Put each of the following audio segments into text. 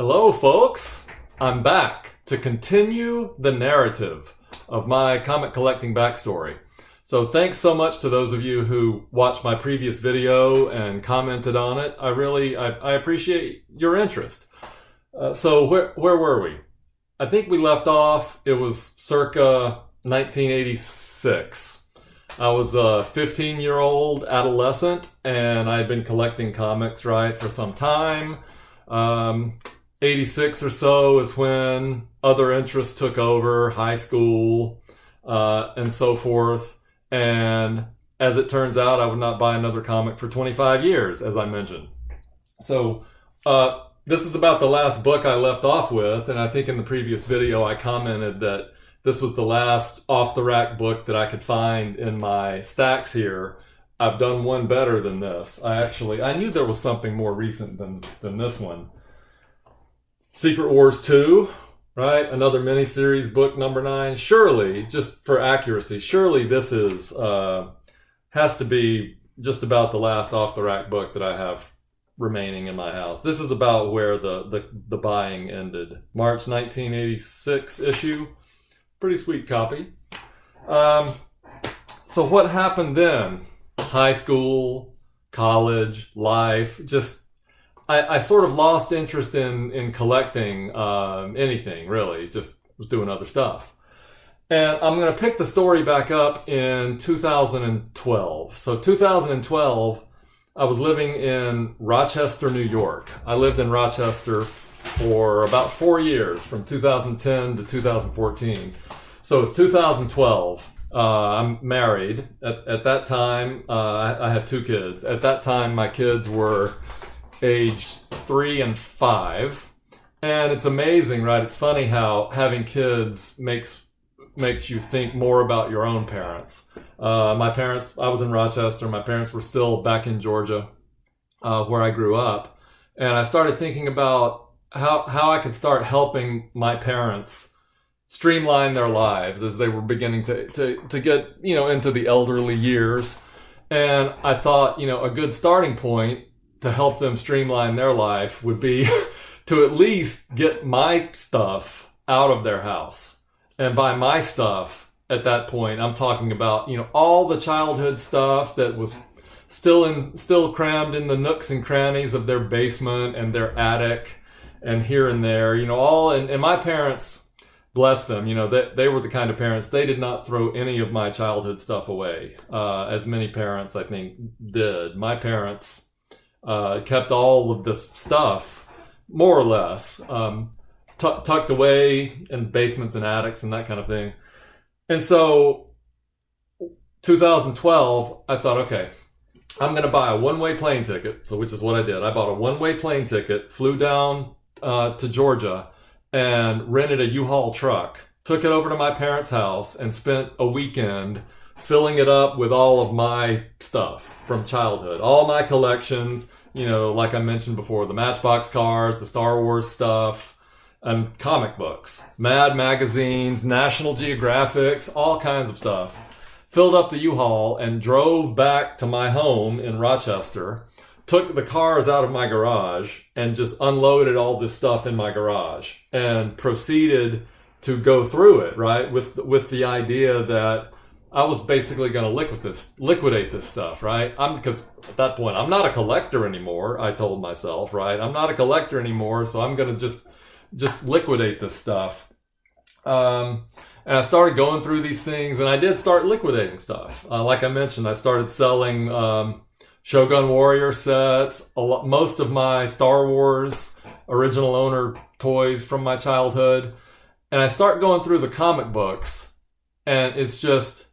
Hello, folks. I'm back to continue the narrative of my comic collecting backstory. So thanks so much to those of you who watched my previous video and commented on it. I appreciate your interest. So where were we? I think we left off, it was circa 1986. I was a 15-year-old adolescent, and I had been collecting comics, right, for some time. 86 or so is when other interests took over, high school, and so forth. And as it turns out, I would not buy another comic for 25 years, as I mentioned. So this is about the last book I left off with, and I think in the previous video I commented that this was the last off-the-rack book that I could find in my stacks here. I've done one better than this. I knew there was something more recent than this one. Secret Wars 2, right? Another miniseries, book number 9. Surely, just for accuracy, surely this is has to be just about the last off-the-rack book that I have remaining in my house. This is about where the buying ended. March 1986 issue. Pretty sweet copy. So what happened then? High school, college, life, just I sort of lost interest in collecting anything, really. Just was doing other stuff. And I'm going to pick the story back up in 2012. So 2012, I was living in Rochester, New York. I lived in Rochester for about 4 years, from 2010 to 2014. So it's 2012. I'm married. At that time, I have 2 kids. At that time, my kids were age 3 and 5. And it's amazing, right? It's funny how having kids makes you think more about your own parents. My parents, I was in Rochester. My parents were still back in Georgia, where I grew up. And I started thinking about how I could start helping my parents streamline their lives as they were beginning to get, into the elderly years. And I thought, a good starting point to help them streamline their life would be to at least get my stuff out of their house. And by my stuff, at that point, I'm talking about, all the childhood stuff that was still crammed in the nooks and crannies of their basement and their attic and here and there, all, and my parents, bless them, they were the kind of parents, they did not throw any of my childhood stuff away, as many parents, I think, did. My parents kept all of this stuff, more or less, tucked away in basements and attics and that kind of thing. And so 2012, I thought, okay, I'm going to buy a one-way plane ticket, which is what I did. I bought a one-way plane ticket, flew down to Georgia, and rented a U-Haul truck, took it over to my parents' house, and spent a weekend filling it up with all of my stuff from childhood. All my collections, like I mentioned before, the Matchbox cars, the Star Wars stuff, and comic books, Mad magazines, National Geographics, all kinds of stuff. Filled up the U-Haul and drove back to my home in Rochester, took the cars out of my garage and just unloaded all this stuff in my garage and proceeded to go through it, right? With the idea that I was basically going to liquidate this stuff, right? Because at that point, I'm not a collector anymore, I told myself, right? I'm not a collector anymore, so I'm going to just liquidate this stuff. And I started going through these things, and I did start liquidating stuff. Like I mentioned, I started selling Shogun Warrior sets, most of my Star Wars original owner toys from my childhood. And I start going through the comic books, and it's just,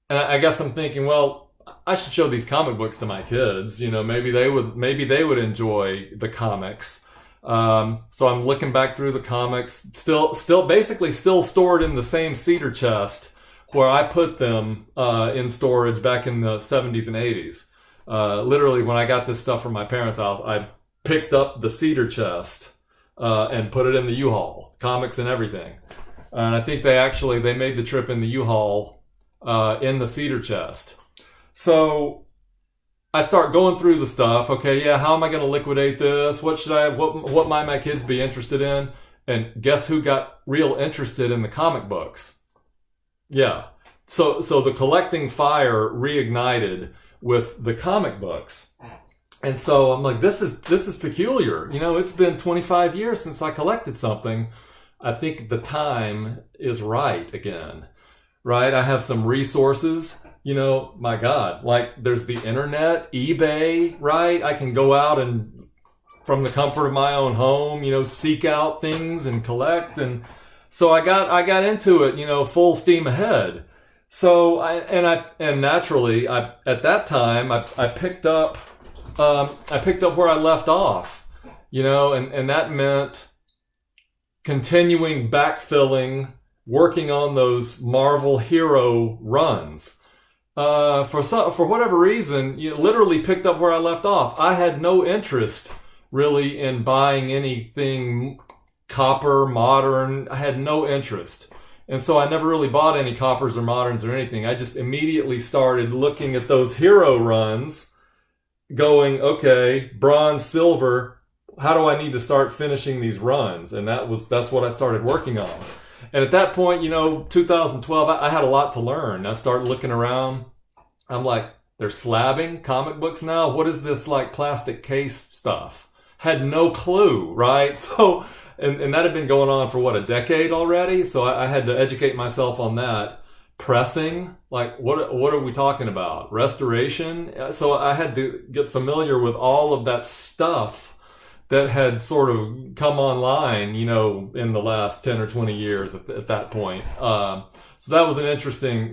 and I guess I'm thinking, well, I should show these comic books to my kids. Maybe they would enjoy the comics. So I'm looking back through the comics, basically still stored in the same cedar chest where I put them in storage back in the 70s and 80s. Literally, when I got this stuff from my parents' house, I picked up the cedar chest and put it in the U-Haul, comics and everything. And I think they made the trip in the U-Haul in the cedar chest. So I start going through the stuff. Okay, yeah, how am I going to liquidate this? What might my kids be interested in? And guess who got real interested in the comic books? Yeah. So the collecting fire reignited with the comic books. And so I'm like, this is peculiar. You know, it's been 25 years since I collected something. I think the time is right again. Right? I have some resources. You know, my God, like there's the internet, eBay, right? I can go out and from the comfort of my own home, you know, seek out things and collect. And so I got into it, you know, full steam ahead. So naturally at that time I picked up where I left off, you know, and that meant continuing backfilling, working on those Marvel hero runs. For whatever reason, you literally picked up where I left off. I had no interest really in buying anything copper, modern. I had no interest. And so I never really bought any coppers or moderns or anything. I just immediately started looking at those hero runs, going, okay, bronze, silver, how do I need to start finishing these runs? And that's what I started working on. And at that point, you know, 2012, I had a lot to learn. I started looking around. I'm like, they're slabbing comic books now? What is this like plastic case stuff? Had no clue, right? So, and that had been going on for a decade already. So I had to educate myself on that. Pressing, like what are we talking about? Restoration? So I had to get familiar with all of that stuff that had sort of come online, you know, in the last 10 or 20 years at that point. So that was an interesting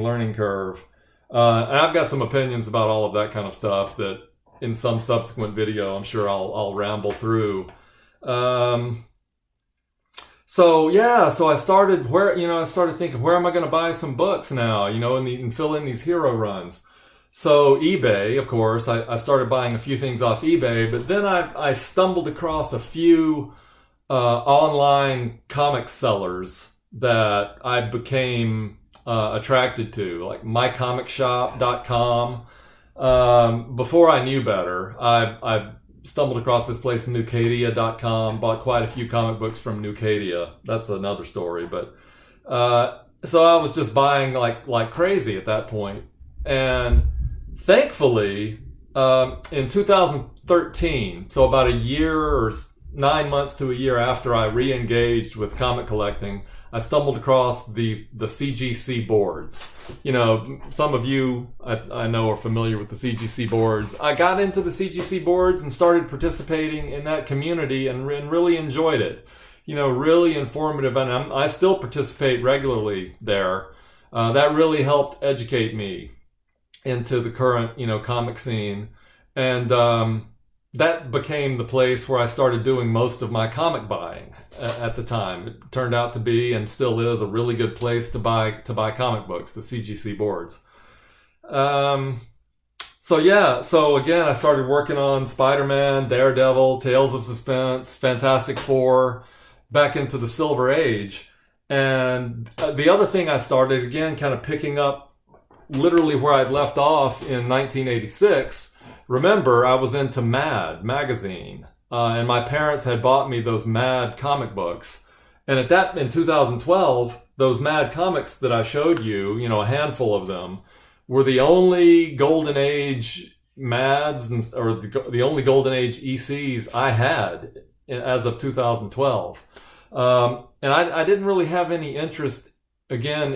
learning curve. And I've got some opinions about all of that kind of stuff that in some subsequent video, I'm sure I'll ramble through. So I started thinking, where am I going to buy some books now, you know, and fill in these hero runs. So eBay, of course, I started buying a few things off eBay, but then I stumbled across a few online comic sellers that I became attracted to, like mycomicshop.com. Before I knew better, I stumbled across this place, Nucadia.com, bought quite a few comic books from Nucadia. That's another story, but so I was just buying like crazy at that point. And thankfully, in 2013, so about a year or 9 months to a year after I re-engaged with comic collecting, I stumbled across the CGC boards. You know, some of you I know are familiar with the CGC boards. I got into the CGC boards and started participating in that community and really enjoyed it. You know, really informative, and I still participate regularly there. That really helped educate me into the current, you know, comic scene. And that became the place where I started doing most of my comic buying at the time. It turned out to be, and still is, a really good place to buy comic books, the CGC boards. So again, I started working on Spider-Man, Daredevil, Tales of Suspense, Fantastic Four, back into the Silver Age. And the other thing I started, again, kind of picking up literally where I'd left off in 1986. Remember, I was into Mad magazine, and my parents had bought me those Mad comic books. And in 2012, those Mad comics that I showed you, you know, a handful of them, were the only Golden Age Mads, or the only Golden Age ECs I had as of 2012. And I didn't really have any interest, again,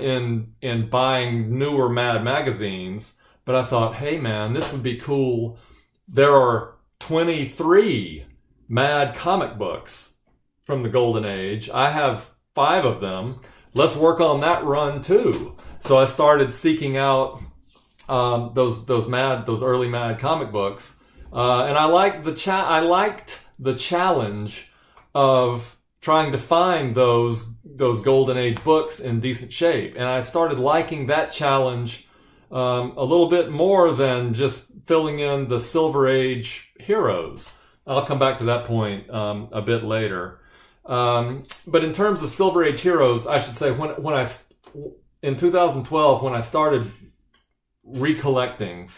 in buying newer Mad magazines. But I thought, hey man, this would be cool. There are 23 Mad comic books from the Golden Age. I have 5 of them. Let's work on that run too. So I started seeking out those early Mad comic books, and I liked the challenge of trying to find those Golden Age books in decent shape, and I started liking that challenge a little bit more than just filling in the Silver Age heroes. I'll come back to that point a bit later. But in terms of Silver Age heroes, I should say in 2012, when I started recollecting,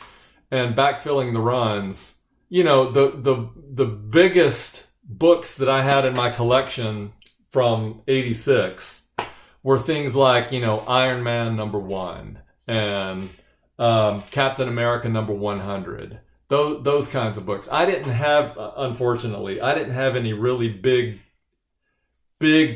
and backfilling the runs, you know, the biggest books that I had in my collection from 86 were things like, you know, Iron Man #1 and Captain America #100. Those kinds of books. I didn't have, unfortunately, I didn't have any really big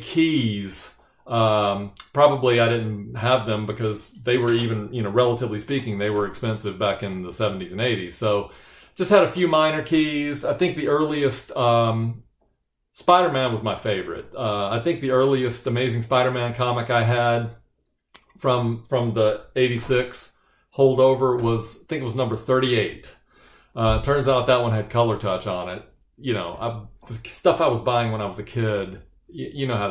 keys. Probably I didn't have them because they were even, you know, relatively speaking, they were expensive back in the 70s and 80s. So just had a few minor keys. I think the earliest, Spider-Man was my favorite. I think the earliest Amazing Spider-Man comic I had from the 86 holdover was, I think it was number 38. Turns out that one had color touch on it. You know, the stuff I was buying when I was a kid, you know how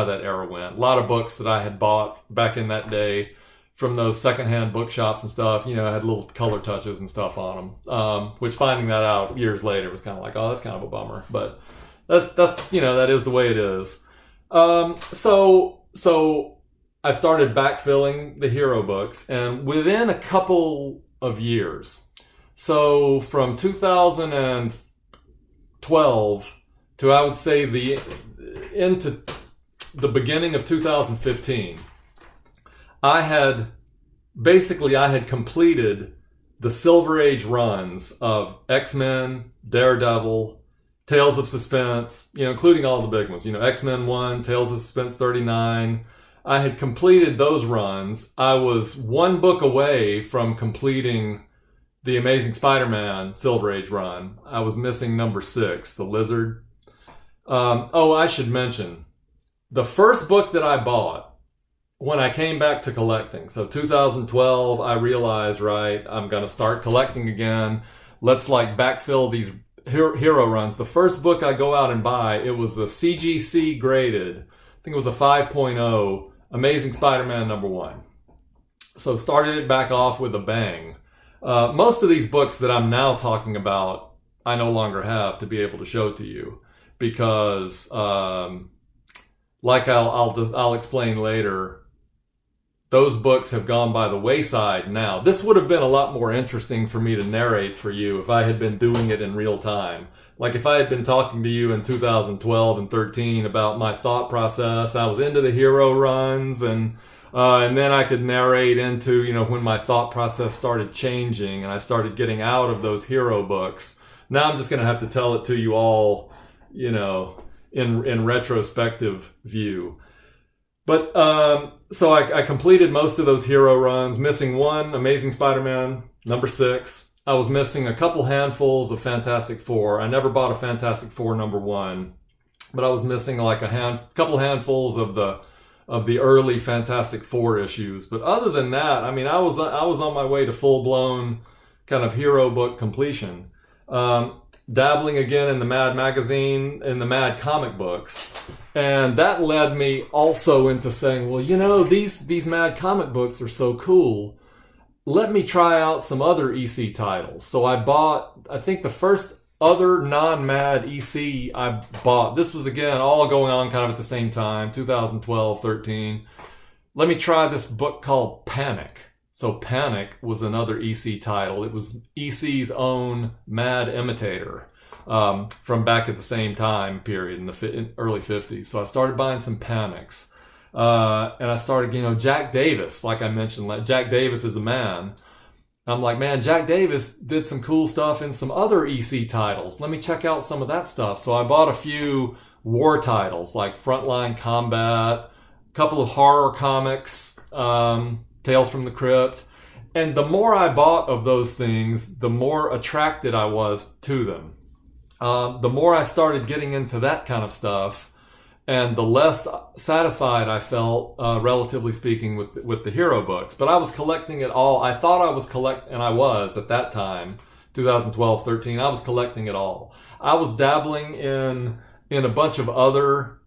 that era went. A lot of books that I had bought back in that day from those secondhand bookshops and stuff, you know, had little color touches and stuff on them. Which finding that out years later was kind of like, oh, that's kind of a bummer. But that's you know, that is the way it is. So I started backfilling the hero books, and within a couple of years, so from 2012 to, I would say, into the beginning of 2015, I had completed the Silver Age runs of X-Men, Daredevil, Tales of Suspense, you know, including all the big ones, you know, X-Men 1, Tales of Suspense 39. I had completed those runs. I was one book away from completing the Amazing Spider-Man Silver Age run. I was missing number 6, The Lizard. I should mention, the first book that I bought when I came back to collecting, so 2012, I realized, right, I'm going to start collecting again. Let's like backfill these hero runs. The first book I go out and buy, it was a CGC graded, I think it was a 5.0, Amazing Spider-Man #1. So started it back off with a bang. Most of these books that I'm now talking about, I no longer have to be able to show to you because, like I'll explain later, those books have gone by the wayside now. This would have been a lot more interesting for me to narrate for you if I had been doing it in real time. Like if I had been talking to you in 2012 and 13 about my thought process, I was into the hero runs, and then I could narrate into, you know, when my thought process started changing and I started getting out of those hero books. Now I'm just going to have to tell it to you all, you know, in retrospective view. But so I completed most of those hero runs, missing one, Amazing Spider-Man #6. I was missing a couple handfuls of Fantastic Four. I never bought a Fantastic Four #1, but I was missing like couple handfuls of the early Fantastic Four issues. But other than that, I mean, I was on my way to full-blown kind of hero book completion. Dabbling again in the Mad magazine, in the Mad comic books. And that led me also into saying, well, you know, these Mad comic books are so cool. Let me try out some other EC titles. So I bought, I think the first other non-Mad EC I bought, this was again all going on kind of at the same time, 2012, 13. Let me try this book called Panic. So Panic was another EC title. It was EC's own Mad imitator from back at the same time period in the early 50s. So I started buying some Panics. And I started, you know, Jack Davis, like I mentioned, Jack Davis is the man. I'm like, man, Jack Davis did some cool stuff in some other EC titles. Let me check out some of that stuff. So I bought a few war titles like Frontline Combat, a couple of horror comics, Tales from the Crypt. And the more I bought of those things, the more attracted I was to them. The more I started getting into that kind of stuff, and the less satisfied I felt, relatively speaking, with the hero books. But I was collecting it all. I thought I was and I was at that time, 2012, 13. I was collecting it all. I was dabbling in a bunch of other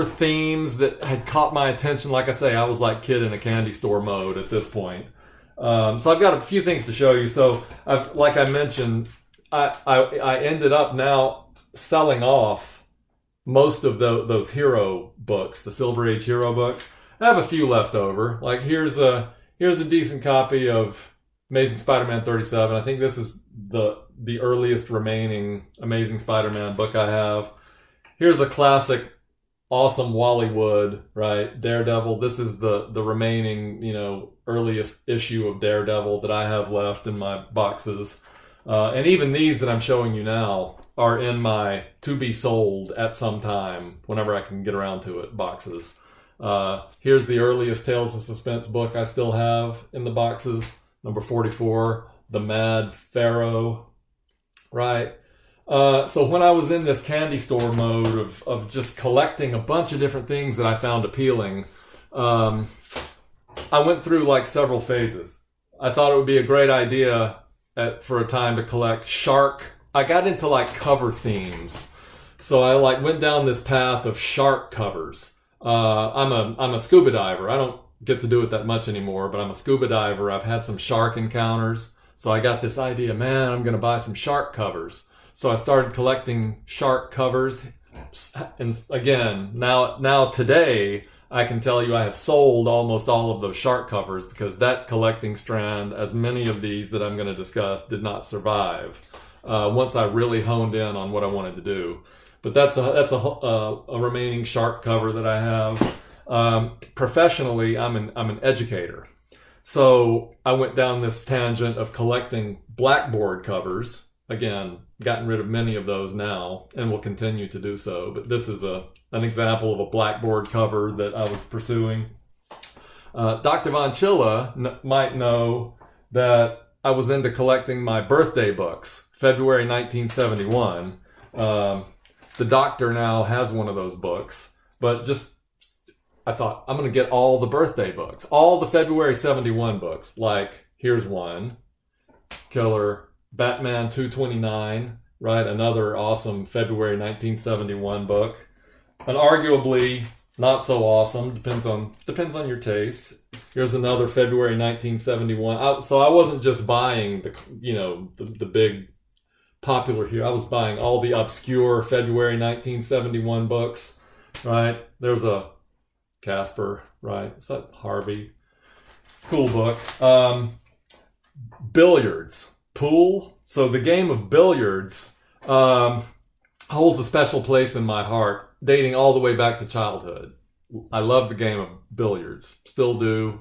themes that had caught my attention. Like I say, I was like kid in a candy store mode at this point. So I've got a few things to show you. So like I mentioned, I ended up now selling off most of those hero books, the Silver Age hero books. I have a few left over. Like here's a decent copy of Amazing Spider-Man 37. I think this is the earliest remaining Amazing Spider-Man book I have. Here's a classic, awesome Wally Wood, right? Daredevil. This is the remaining, earliest issue of Daredevil that I have left in my boxes. And even these that I'm showing you now are in my to be sold at some time, whenever I can get around to it, boxes. Here's the earliest Tales of Suspense book I still have in the boxes. Number 44, The Mad Pharaoh, right? So when I was in this candy store mode of just collecting a bunch of different things that I found appealing, I went through like several phases. I thought it would be a great idea for a time to collect shark. I got into like cover themes. So I like went down this path of shark covers. I'm a scuba diver. I don't get to do it that much anymore, but I'm a scuba diver. I've had some shark encounters. So I got this idea, man, I'm going to buy some shark covers. So I started collecting shark covers. And again, now today, I can tell you I have sold almost all of those shark covers because that collecting strand, as many of these that I'm going to discuss, did not survive once I really honed in on what I wanted to do. But that's a remaining shark cover that I have. Professionally, I'm an educator. So I went down this tangent of collecting blackboard covers. Again, gotten rid of many of those now and will continue to do so. But this is an example of a blackboard cover that I was pursuing. Dr. Von Chilla might know that I was into collecting my birthday books, February 1971. The doctor now has one of those books, but I thought, I'm going to get all the birthday books, all the February 71 books. Like, here's one, killer. Batman 229, right? Another awesome February 1971 book. And arguably not so awesome, depends on your taste. Here's another February 1971. So I wasn't just buying the big popular here. I was buying all the obscure February 1971 books, right? There's a Casper, right? Is that Harvey? Cool book. Billiards. Pool. So the game of billiards holds a special place in my heart, dating all the way back to childhood. I love the game of billiards, still do.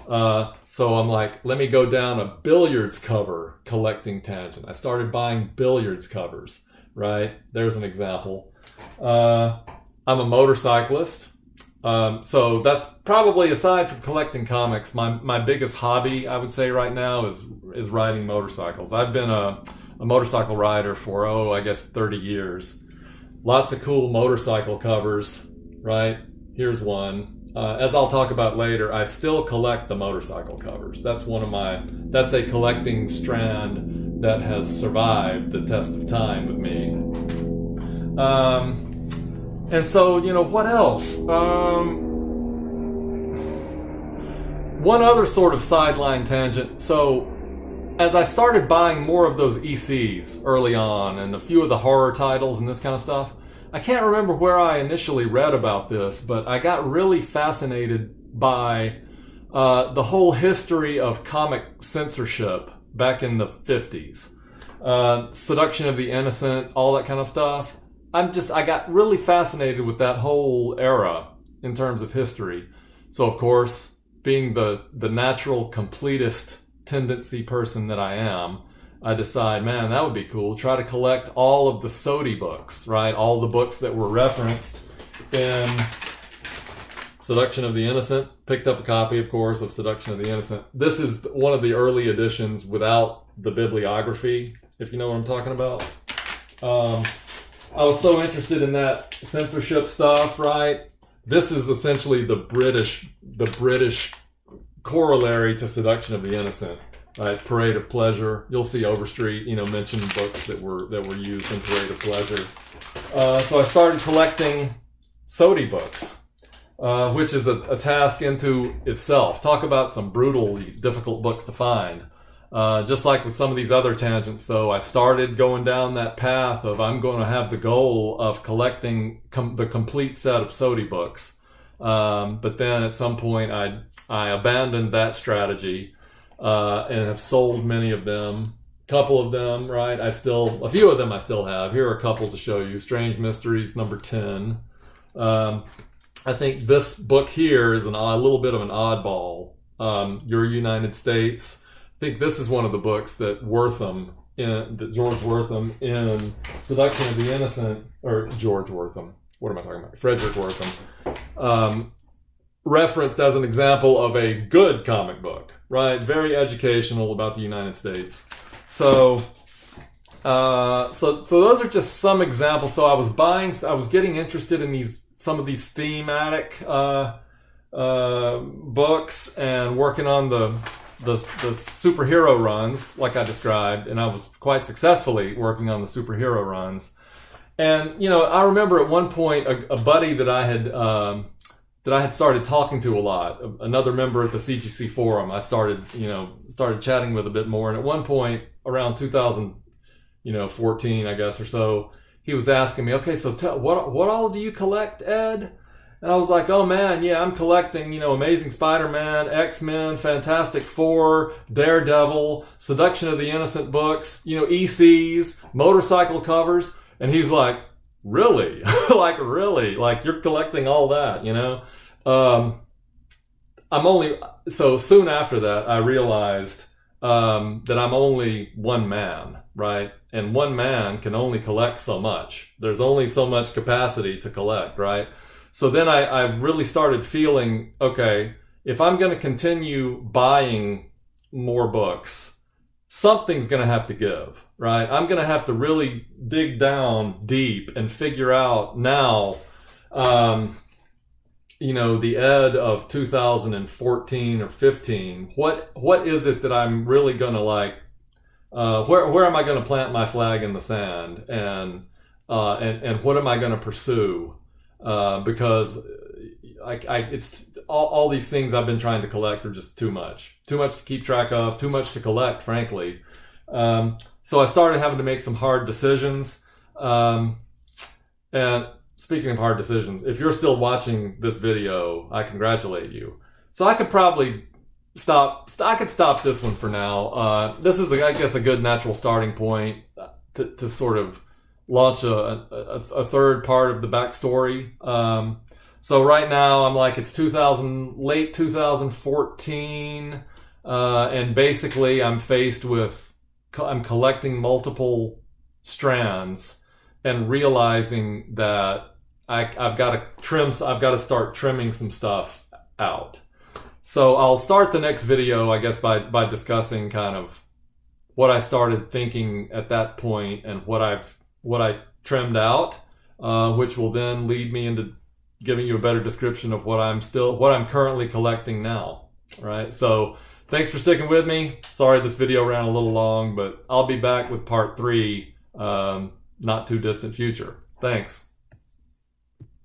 So I'm like, let me go down a billiards cover collecting tangent. I started buying billiards covers, right? There's an example. I'm a motorcyclist. So that's probably, aside from collecting comics, my biggest hobby, I would say right now, is riding motorcycles. I've been a motorcycle rider for, I guess 30 years. Lots of cool motorcycle covers, right? Here's one. As I'll talk about later, I still collect the motorcycle covers. That's that's a collecting strand that has survived the test of time with me. And so, what else? One other sort of sideline tangent. So, as I started buying more of those ECs early on, and a few of the horror titles and this kind of stuff, I can't remember where I initially read about this, but I got really fascinated by the whole history of comic censorship back in the 50s. Seduction of the Innocent, all that kind of stuff. I got really fascinated with that whole era in terms of history. So, of course, being the natural completist tendency person that I am, I decide, man, that would be cool. Try to collect all of the Sodi books, right? All the books that were referenced in Seduction of the Innocent. Picked up a copy, of course, of Seduction of the Innocent. This is one of the early editions without the bibliography, if you know what I'm talking about. I was so interested in that censorship stuff, right? This is essentially the British corollary to Seduction of the Innocent, right? Parade of Pleasure. You'll see Overstreet, mention books that were used in Parade of Pleasure. So I started collecting Sodi books, which is a task into itself. Talk about some brutally difficult books to find. Just like with some of these other tangents, though, I started going down that path of I'm going to have the goal of collecting the complete set of Sodi books. But then at some point, I abandoned that strategy. and have sold many of them. A couple of them, right? A few of them I still have. Here are a couple to show you. Strange Mysteries, number 10. I think this book here is a little bit of an oddball. Your United States. I think this is one of the books that George Wortham in Seduction of the Innocent, or George Wortham. What am I talking about? Frederick Wortham. Referenced as an example of a good comic book, right? Very educational about the United States. So those are just some examples. So I was getting interested in some of these thematic books and working on the superhero runs, like I described, and I was quite successfully working on the superhero runs. And I remember at one point a buddy that I had started talking to a lot, another member at the CGC forum. I started chatting with a bit more, and at one point around 2014, I guess, or so, he was asking me, okay, so what all do you collect, Ed? And I was like, oh man, yeah, I'm collecting, Amazing Spider-Man, X-Men, Fantastic Four, Daredevil, Seduction of the Innocent books, ECs, motorcycle covers. And he's like, really? Really? Like, you're collecting all that, So soon after that, I realized that I'm only one man, right? And one man can only collect so much. There's only so much capacity to collect, right? So then I really started feeling, okay, if I'm going to continue buying more books, something's going to have to give, right? I'm going to have to really dig down deep and figure out now, the Ed of 2014 or 15, what is it that I'm really going to like, where am I going to plant my flag in the sand, and what am I going to pursue? Because it's all these things I've been trying to collect are just too much to keep track of, too much to collect, frankly. So I started having to make some hard decisions. And speaking of hard decisions, if you're still watching this video, I congratulate you. So I could probably stop this one for now. This is, I guess, a good natural starting point to sort of launch a third part of the backstory. So right now I'm like, it's late 2014, and basically I'm collecting multiple strands and realizing that I've got to start trimming some stuff out. So I'll start the next video, I guess, by discussing kind of what I started thinking at that point and what I trimmed out, which will then lead me into giving you a better description of what I'm currently collecting now. Right? So thanks for sticking with me. Sorry this video ran a little long, but I'll be back with part 3, not too distant future. Thanks.